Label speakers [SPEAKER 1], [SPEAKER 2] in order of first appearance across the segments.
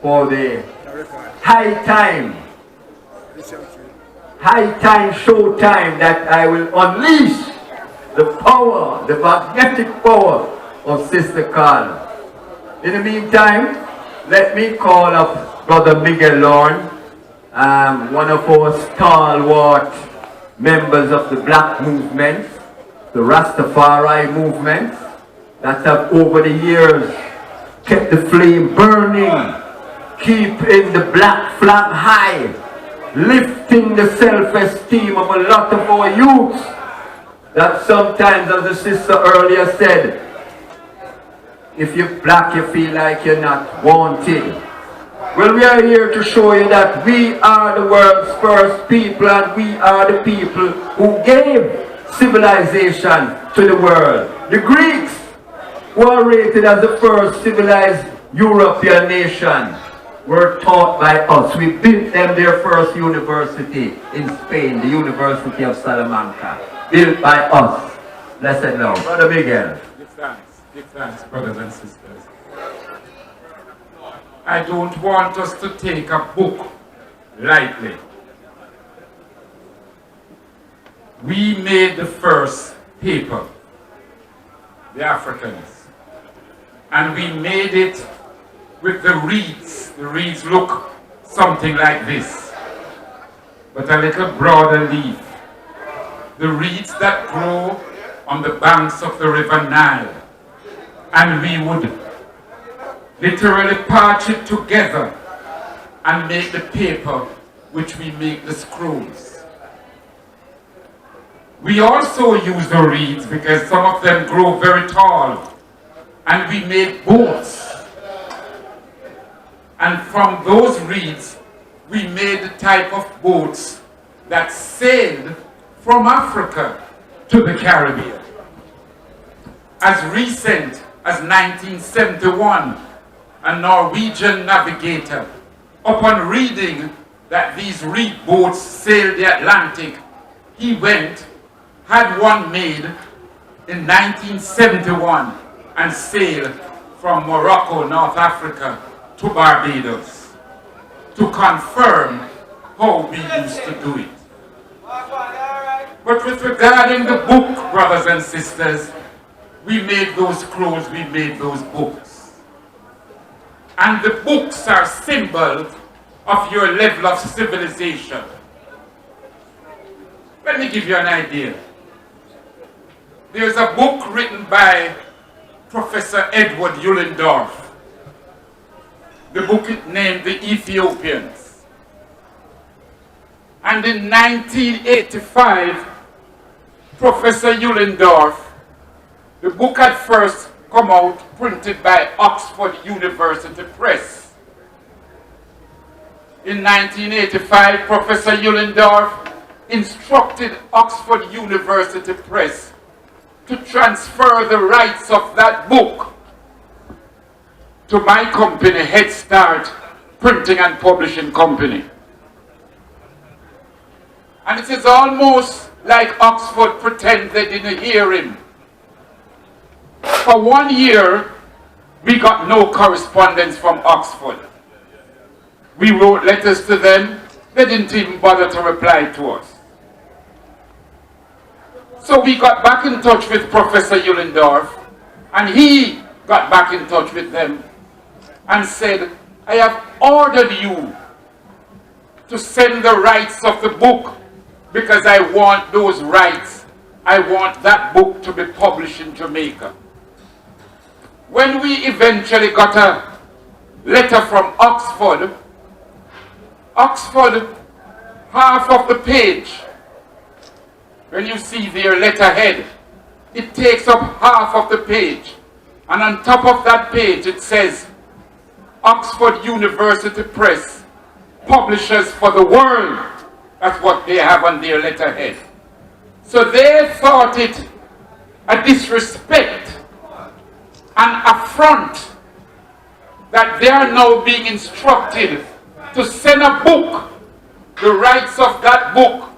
[SPEAKER 1] for the high time, show time that I will unleash the power, the magnetic power of Sister Carla. In the meantime, let me call up Brother Miguel Lorne, one of our stalwart members of the Black movement, the Rastafari movement, that have over the years kept the flame burning, keeping the black flag high, lifting the self-esteem of a lot of our youths that sometimes, as the sister earlier said, if you're black, you feel like you're not wanted. Well, we are here to show you that we are the world's first people, and we are the people who gave civilization to the world. The Greeks were rated as the first civilized European nation, were taught by us. We built them their first university in Spain, the University of Salamanca, built by us. Blessed Lord. Brother Miguel.
[SPEAKER 2] Give thanks, brothers and sisters. I don't want us to take a book lightly. We made the first paper, the Africans, and we made it with the reeds. The reeds look something like this, but a little broader leaf. The reeds that grow on the banks of the river Nile. And we would literally patch it together and make the paper which we make the scrolls. We also use the reeds because some of them grow very tall, and we made boats. And from those reeds, we made the type of boats that sailed from Africa to the Caribbean. As recent as 1971, a Norwegian navigator, upon reading that these reed boats sailed the Atlantic, he went, had one made in 1971, and sailed from Morocco, North Africa, to Barbados, to confirm how we used to do it. But with regarding the book, brothers and sisters, we made those scrolls, we made those books. And the books are symbols of your level of civilization. Let me give you an idea. There's a book written by Professor Edward Ullendorf. The book is named The Ethiopians. And in 1985, Professor Ullendorf, the book had first come out printed by Oxford University Press. In 1985, Professor Ullendorf instructed Oxford University Press to transfer the rights of that book to my company, Head Start Printing and Publishing Company. And it is almost like Oxford pretend they didn't hear him. For 1 year, we got no correspondence from Oxford. We wrote letters to them, they didn't even bother to reply to us. So we got back in touch with Professor Ullendorf, and he got back in touch with them and said, I have ordered you to send the rights of the book because I want those rights. I want that book to be published in Jamaica. When we eventually got a letter from Oxford, half of the page, when you see their letterhead, it takes up half of the page. And on top of that page it says, Oxford University Press, publishers for the world. That's what they have on their letterhead. So they thought it a disrespect, an affront, that they are now being instructed to send a book, the rights of that book,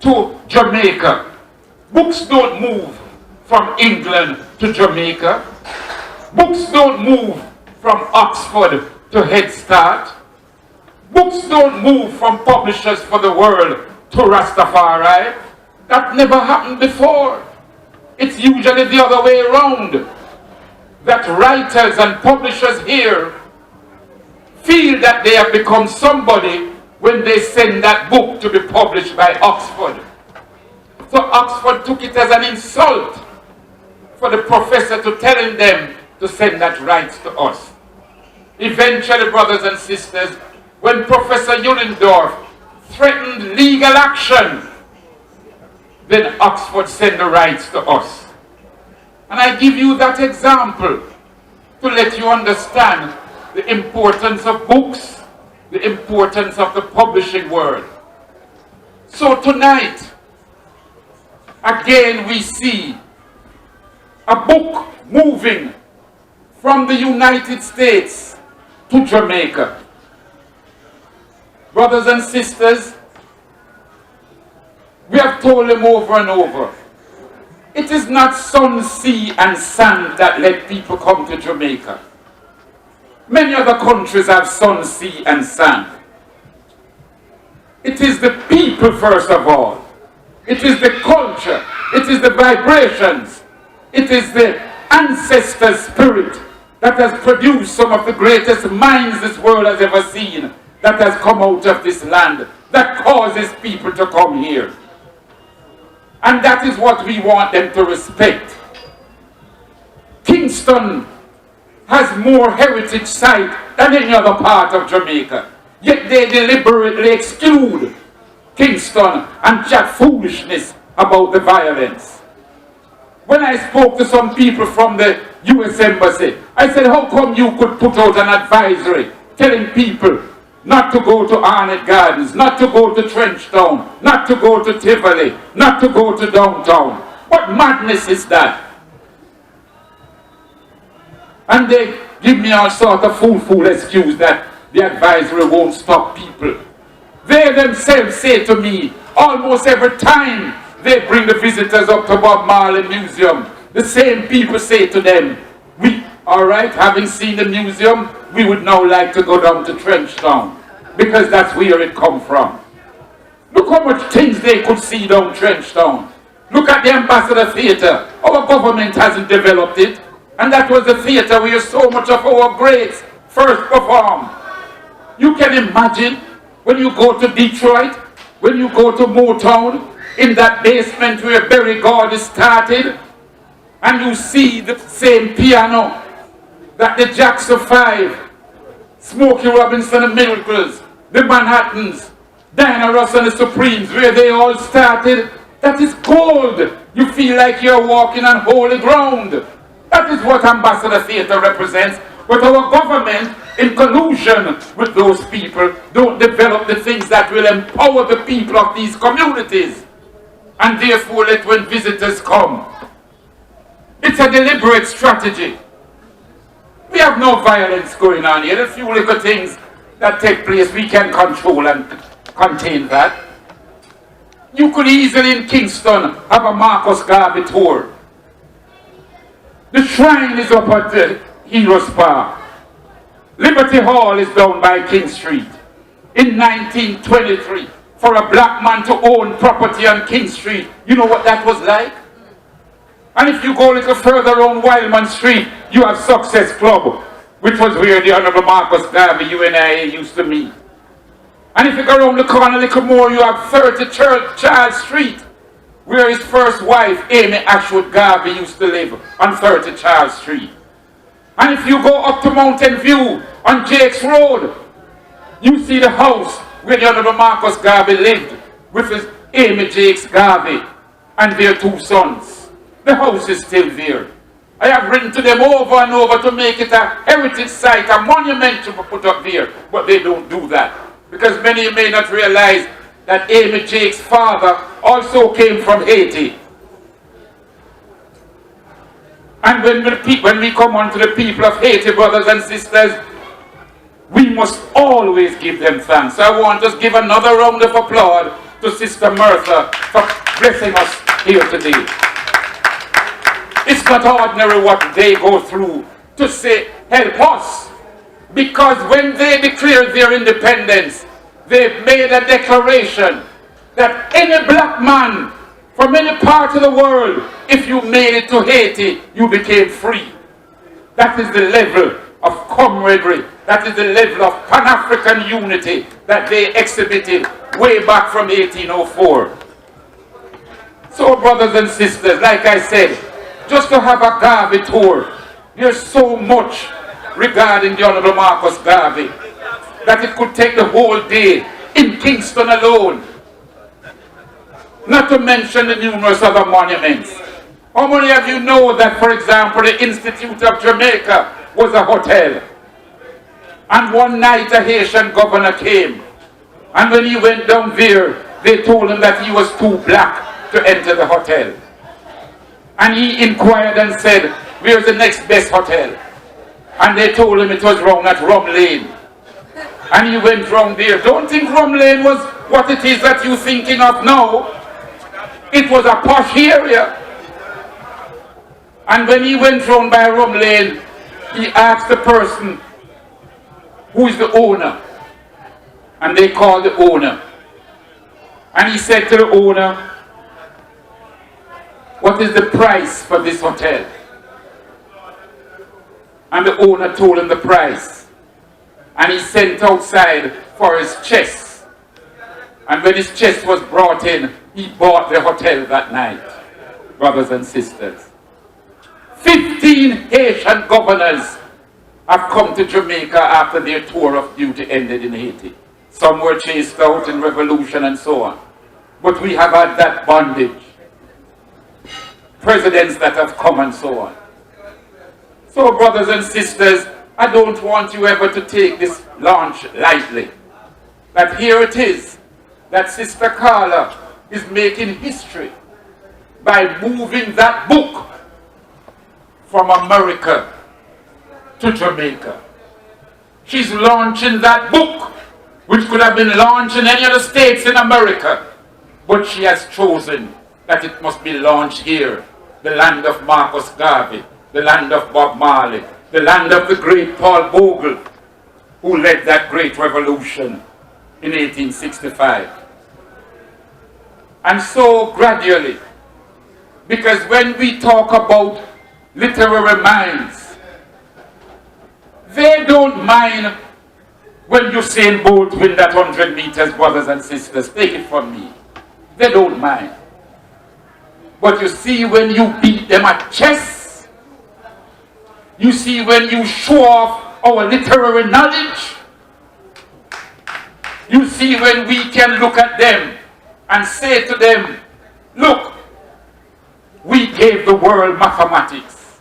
[SPEAKER 2] to Jamaica. Books don't move from England to Jamaica. Books don't move from Oxford to Head Start. Books don't move from Publishers for the World to Rastafari. That never happened before. It's usually the other way around. That writers and publishers here feel that they have become somebody when they send that book to be published by Oxford. So Oxford took it as an insult for the professor to telling them to send that rights to us. Eventually, brothers and sisters, when Professor Ullendorf threatened legal action, then Oxford sent the rights to us. And I give you that example to let you understand the importance of books, the importance of the publishing world. So tonight, again we see a book moving from the United States to Jamaica. Brothers and sisters, we have told them over and over, it is not sun, sea, and sand that let people come to Jamaica. Many other countries have sun, sea, and sand. It is the people, first of all. It is the culture. It is the vibrations. It is the ancestor spirit that has produced some of the greatest minds this world has ever seen, that has come out of this land, that causes people to come here. And that is what we want them to respect. Kingston has more heritage site than any other part of Jamaica. Yet they deliberately exclude Kingston and chat foolishness about the violence. When I spoke to some people from the US Embassy, I said, how come you could put out an advisory telling people not to go to Arnett Gardens, not to go to Trenchtown, not to go to Tivoli, not to go to downtown? What madness is that? And they give me all sort of fool excuse that the advisory won't stop people. They themselves say to me, almost every time they bring the visitors up to Bob Marley Museum, the same people say to them, alright, having seen the museum, we would now like to go down to Trenchtown, because that's where it come from. Look how much things they could see down Trenchtown. Look at the Ambassador Theatre. Our government hasn't developed it. And that was the theatre where so much of our greats first performed. You can imagine when you go to Detroit, when you go to Motown, in that basement where Berry Gordy started, and you see the same piano that the Jackson 5, Smokey Robinson and Miracles, the Manhattans, Diana Ross and the Supremes, where they all started. That is gold. You feel like you're walking on holy ground. That is what Ambassador Theatre represents. But our government, in collusion with those people, don't develop the things that will empower the people of these communities. And therefore let when visitors come. It's a deliberate strategy. We have no violence going on here. A few little things that take place, we can control and contain that. You could easily in Kingston have a Marcus Garvey tour. The shrine is up at the Heroes Park. Liberty Hall is down by King Street. In 1923, for a black man to own property on King Street, you know what that was like? And if you go a little further on Wildman Street, you have Success Club, which was where the Honorable Marcus Garvey, UNIA, used to meet. And if you go around the corner a little more, you have 30 Charles Street, where his first wife, Amy Ashwood Garvey, used to live on 30 Charles Street. And if you go up to Mountain View on Jakes Road, you see the house where the Honorable Marcus Garvey lived with his Amy Jakes Garvey and their two sons. The house is still there. I have written to them over and over to make it a heritage site, a monument to be put up there, but they don't do that. Because many may not realize that Amy Jake's father also came from Haiti. And when we come on to the people of Haiti, brothers and sisters, we must always give them thanks. So I want to give another round of applause to Sister Martha for blessing us here today. It's not ordinary what they go through to say, help us. Because when they declared their independence, they made a declaration that any black man from any part of the world, if you made it to Haiti, you became free. That is the level of camaraderie. That is the level of Pan-African unity that they exhibited way back from 1804. So brothers and sisters, like I said, just to have a Garvey tour, there's so much regarding the Honorable Marcus Garvey that it could take the whole day in Kingston alone. Not to mention the numerous other monuments. How many of you know that, for example, the Institute of Jamaica was a hotel? And one night a Haitian governor came. And when he went down there, they told him that he was too black to enter the hotel. And he inquired and said, where's the next best hotel? And they told him it was wrong at Rum Lane. And he went wrong there. Don't think Rum Lane was what it is that you're thinking of now. It was a posh area. And when he went round by Rum Lane, he asked the person, who is the owner? And they called the owner. And he said to the owner, what is the price for this hotel? And the owner told him the price. And he sent outside for his chest. And when his chest was brought in, he bought the hotel that night, brothers and sisters. 15 Haitian governors have come to Jamaica after their tour of duty ended in Haiti. Some were chased out in revolution and so on. But we have had that bondage. Presidents that have come and so on. So brothers and sisters, I don't want you ever to take this launch lightly. That here it is, that Sister Carla is making history by moving that book from America to Jamaica. She's launching that book, which could have been launched in any other states in America, but she has chosen that it must be launched here, the land of Marcus Garvey, the land of Bob Marley, the land of the great Paul Bogle, who led that great revolution in 1865. And so gradually, because when we talk about literary minds, they don't mind when Usain Bolt win that 100 meters, brothers and sisters. Take it from me. They don't mind. But you see, when you beat them at chess, you see when you show off our literary knowledge, you see when we can look at them and say to them, look, we gave the world mathematics.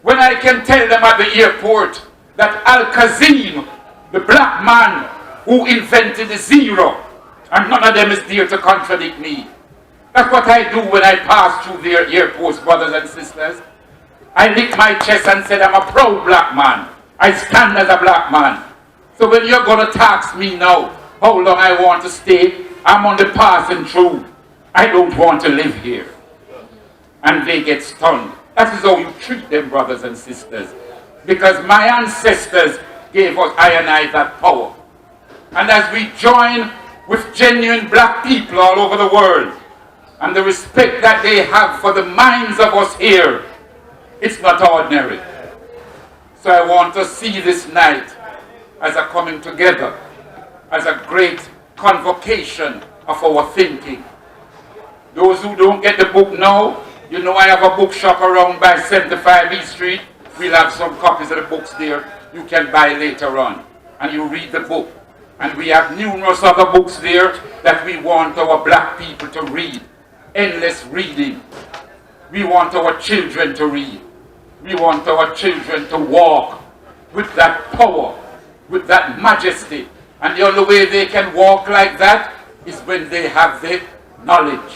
[SPEAKER 2] When I can tell them at the airport that Al-Kazim, the black man who invented the zero, and none of them is there to contradict me. That's what I do when I pass through their airports, brothers and sisters. I lick my chest and said, I'm a proud black man. I stand as a black man. So when you're going to tax me now, how long I want to stay, I'm on the passing through. I don't want to live here. And they get stunned. That is how you treat them, brothers and sisters. Because my ancestors gave us, I and I, that power. And as we join with genuine black people all over the world, and the respect that they have for the minds of us here, it's not ordinary. So I want to see this night as a coming together, as a great convocation of our thinking. Those who don't get the book now, you know I have a bookshop around by 75 East Street. We'll have some copies of the books there you can buy later on. And you read the book. And we have numerous other books there that we want our black people to read. Endless reading. We want our children to read. We want our children to walk with that power, with that majesty. And the only way they can walk like that is when they have the knowledge.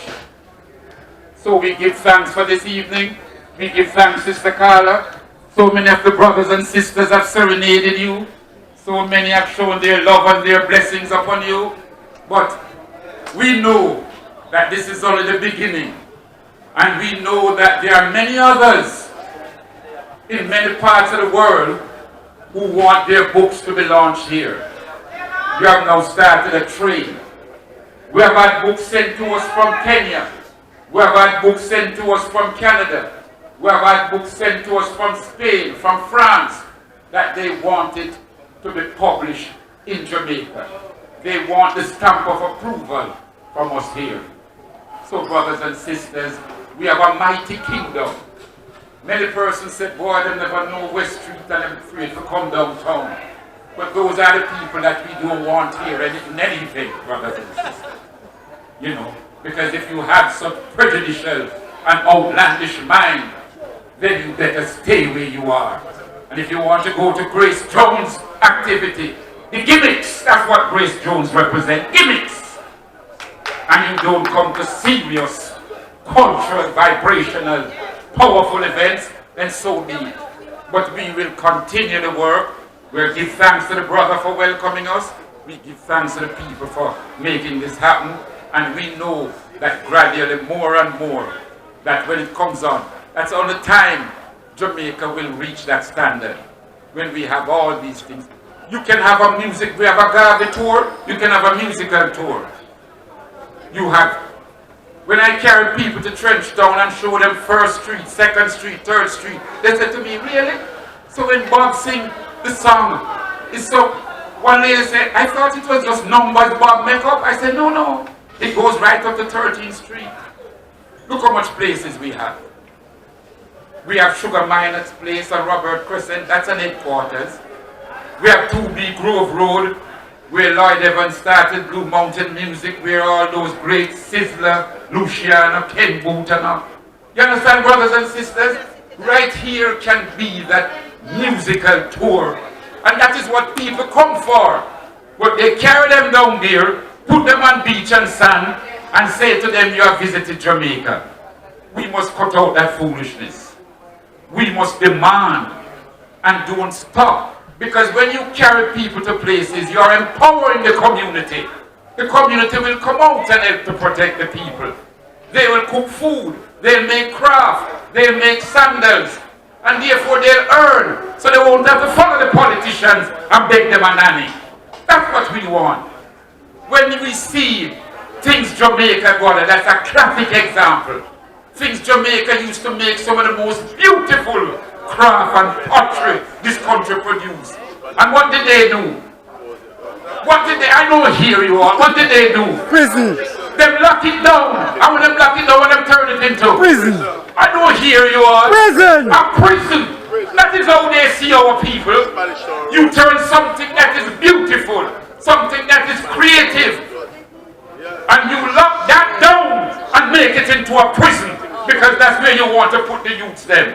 [SPEAKER 2] So we give thanks for this evening. We give thanks, Sister Carla. So many of the brothers and sisters have serenaded you. So many have shown their love and their blessings upon you. But we know that this is only the beginning. And we know that there are many others in many parts of the world who want their books to be launched here. We have now started a trade. We have had books sent to us from Kenya. We have had books sent to us from Canada. We have had books sent to us from Spain, from France, that they wanted to be published in Jamaica. They want the stamp of approval from us here. So brothers and sisters, we have a mighty kingdom. Many persons said, boy, they never know West Street and they're afraid to come downtown. But those are the people that we don't want here in anything, brothers and sisters. You know, because if you have such prejudicial and outlandish mind, then you better stay where you are. And if you want to go to Grace Jones' activity, the gimmicks, that's what Grace Jones represents, gimmicks. And you don't come to serious, cultural, vibrational, powerful events, then so be it. But we will continue the work. We'll give thanks to the brother for welcoming us. We give thanks to the people for making this happen. And we know that gradually more and more, that when it comes on, that's the only time Jamaica will reach that standard. When we have all these things. You can have a music, we have a Garvey tour, you can have a musical tour. You have, when I carry people to Trenchtown and show them 1st Street, 2nd Street, 3rd Street, they said to me, really? So when Bob sing the song, it's so, one lady said, I thought it was just numbers Bob make up. I said, no, it goes right up to 13th Street. Look how much places we have. We have Sugar Miners Place on Robert Crescent, that's an headquarters. We have 2B Grove Road, where Lloyd Evans started Blue Mountain Music, where all those great Sizzler, Luciano, Ken Boot and all. You understand, brothers and sisters? Right here can be that musical tour. And that is what people come for. But they carry them down there, put them on beach and sand, and say to them, you have visited Jamaica. We must cut out that foolishness. We must demand and don't stop. Because when you carry people to places, you are empowering the community. The community will come out and help to protect the people. They will cook food, they'll make craft, they'll make sandals, and therefore they'll earn, so they won't have to follow the politicians and beg them a nanny. That's what we want. When we see things Jamaica got, that's a classic example. Things Jamaica used to make some of the most beautiful craft and pottery this country produced. And what did they do? What did they, I don't hear you all, what did they do?
[SPEAKER 3] Prison.
[SPEAKER 2] Them lock it down. And when them lock it down, when them turn it into?
[SPEAKER 3] Prison.
[SPEAKER 2] I don't hear you all.
[SPEAKER 3] Prison.
[SPEAKER 2] A prison. That is how they see our people. You turn something that is beautiful, something that is creative, and you lock that down and make it into a prison, because that's where you want to put the youths then.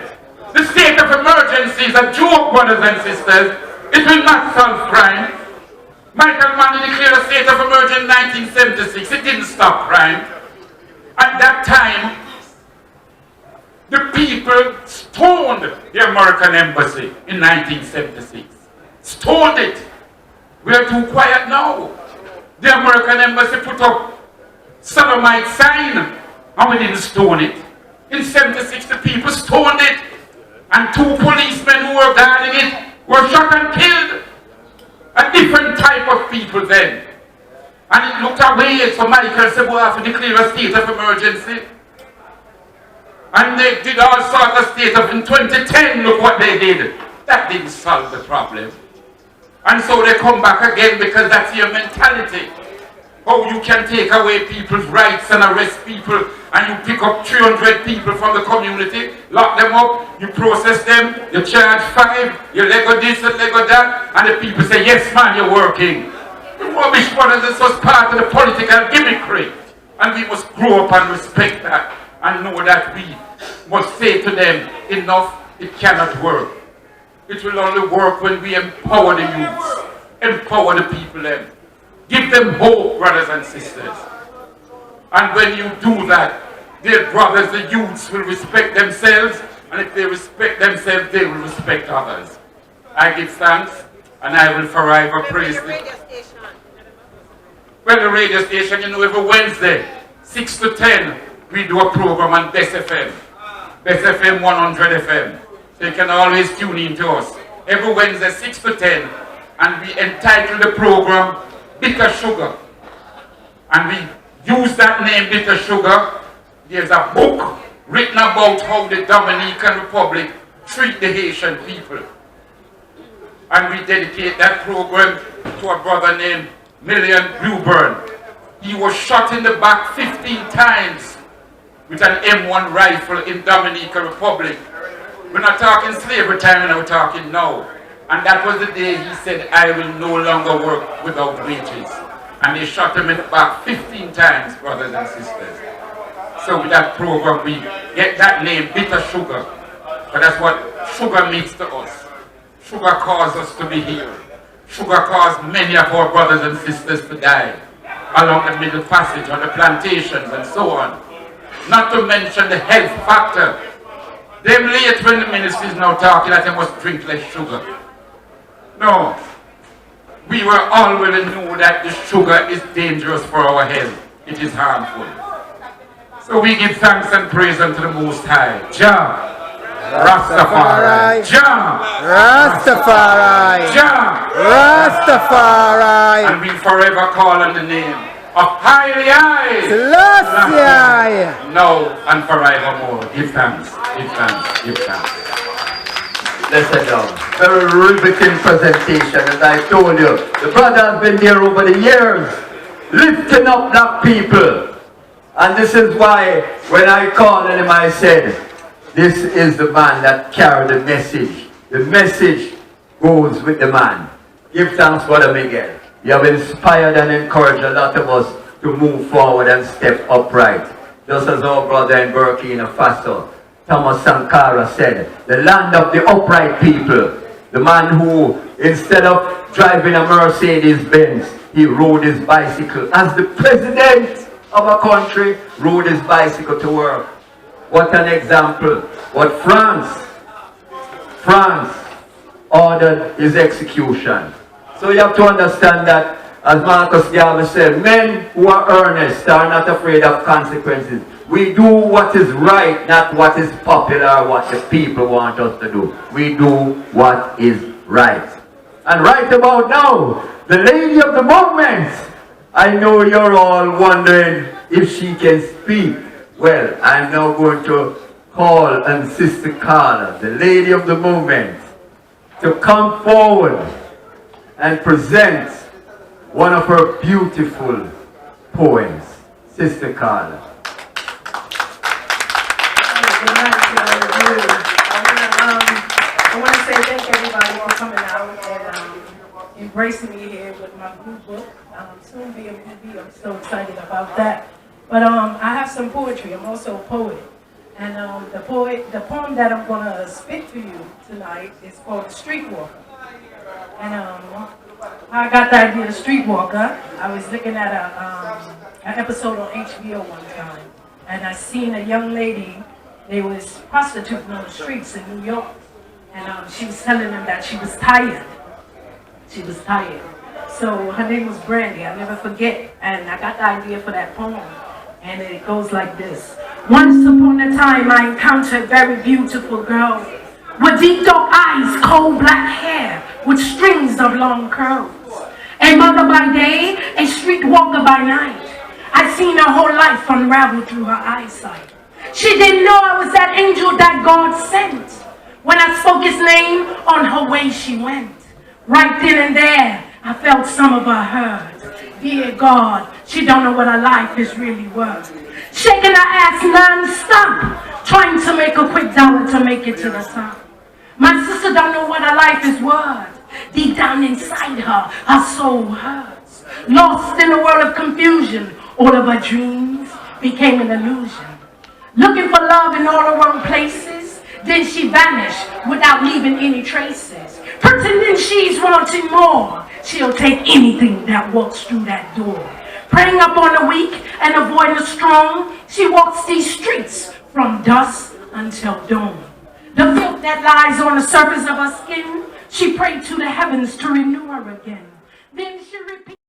[SPEAKER 2] The state of emergency is a joke, brothers and sisters. It will not solve crime. Michael Manley declared a state of emergency in 1976. It didn't stop crime. At that time, the people stoned the American embassy in 1976. Stoned it. We are too quiet now. The American embassy put up sodomite sign and we didn't stone it. In 76, the people stoned it. And 2 policemen who were guarding it were shot and killed. A different type of people then. And it looked away, so Michael said, we have to declare a state of emergency. And they did all sorts of state of, in 2010, look what they did. That didn't solve the problem. And so they come back again because that's your mentality. How you can take away people's rights and arrest people, and you pick up 300 people from the community, lock them up, you process them, you charge 5, you lego this and lego that, and the people say, yes man, you're working. The rubbish brothers is just part of the political gimmickry. And we must grow up and respect that, and know that we must say to them, enough, it cannot work. It will only work when we empower the youths, empower the people then. Give them hope, brothers and sisters. And when you do that, their brothers, the youths, will respect themselves. And if they respect themselves, they will respect others. I give thanks, and I will forever praise them. Well, the radio station, you know, every Wednesday, 6 to 10, we do a program on Best FM. Best FM 100 FM. So you can always tune in to us. every Wednesday 6 to 10, and we entitled the program Bitter Sugar. And we use that name, Bitter Sugar. There's a book written about how the Dominican Republic treat the Haitian people. And we dedicate that program to a brother named Miguel Blueburn. He was shot in the back 15 times with an M1 rifle in Dominican Republic. We're not talking slavery time, we're talking now. And that was the day he said, I will no longer work without wages. And they shot him in the back 15 times, brothers and sisters. So with that program, we get that name, Bitter Sugar. But that's what sugar means to us. Sugar caused us to be here. Sugar caused many of our brothers and sisters to die along the Middle Passage, on the plantations, and so on. Not to mention the health factor. Them late when the ministry is now talking that they must drink less sugar. No. We were already knew that the sugar is dangerous for our health. It is harmful. So we give thanks and praise unto the Most High. Jah Rastafari. Jah
[SPEAKER 3] Rastafari.
[SPEAKER 2] Jah
[SPEAKER 3] Rastafari.
[SPEAKER 2] And we forever call on the name of Highly High
[SPEAKER 3] Selassie.
[SPEAKER 2] now and forevermore. Give thanks. Give thanks. Give thanks.
[SPEAKER 1] Listen now, very riveting presentation, as I told you. The brother has been there over the years, lifting up black people. And this is why, when I called him, I said, this is the man that carried the message. The message goes with the man. Give thanks, Brother Miguel. You have inspired and encouraged a lot of us to move forward and step upright. Just as our brother in Burkina Faso, Thomas Sankara, said, the land of the upright people. The man who, instead of driving a Mercedes-Benz, he rode his bicycle. As the president of a country, rode his bicycle to work. What an example. What France ordered his execution. So you have to understand that, as Marcus Garvey said, men who are earnest are not afraid of consequences. We do what is right, not what is popular or what the people want us to do. We do what is right. And right about now, the lady of the moment, I know you're all wondering if she can speak. Well, I'm now going to call on Sister Carla, the lady of the moment, to come forward and present one of her beautiful poems. Sister Carla.
[SPEAKER 4] I want to say thank everybody for coming out and embracing me here with my new book. Soon be a movie. I'm so excited about that. But I have some poetry. I'm also a poet. And the poem that I'm going to spit to you tonight is called Streetwalker. And I got the idea of Streetwalker. I was looking at an episode on HBO one time. And I seen a young lady, they was prostituting on the streets in New York. And she was telling them that she was tired. She was tired. So her name was Brandy, I'll never forget. And I got the idea for that poem. And it goes like this. Once upon a time I encountered a very beautiful girl with deep dark eyes, coal black hair, with strings of long curls. A mother by day, a streetwalker by night. I seen her whole life unravel through her eyesight. She didn't know I was that angel that God sent. When I spoke his name, on her way she went. Right then and there, I felt some of her hurt. Dear God, she don't know what her life is really worth. Shaking her ass non-stop, trying to make a quick dollar to make it to the top. My sister don't know what her life is worth. Deep down inside her, her soul hurts. Lost in a world of confusion, all of her dreams became an illusion. Looking for love in all the wrong places, then she vanished without leaving any traces. Pretending she's wanting more, she'll take anything that walks through that door. Preying upon the weak and avoiding the strong, she walks these streets from dusk until dawn. The filth that lies on the surface of her skin, she prayed to the heavens to renew her again. Then she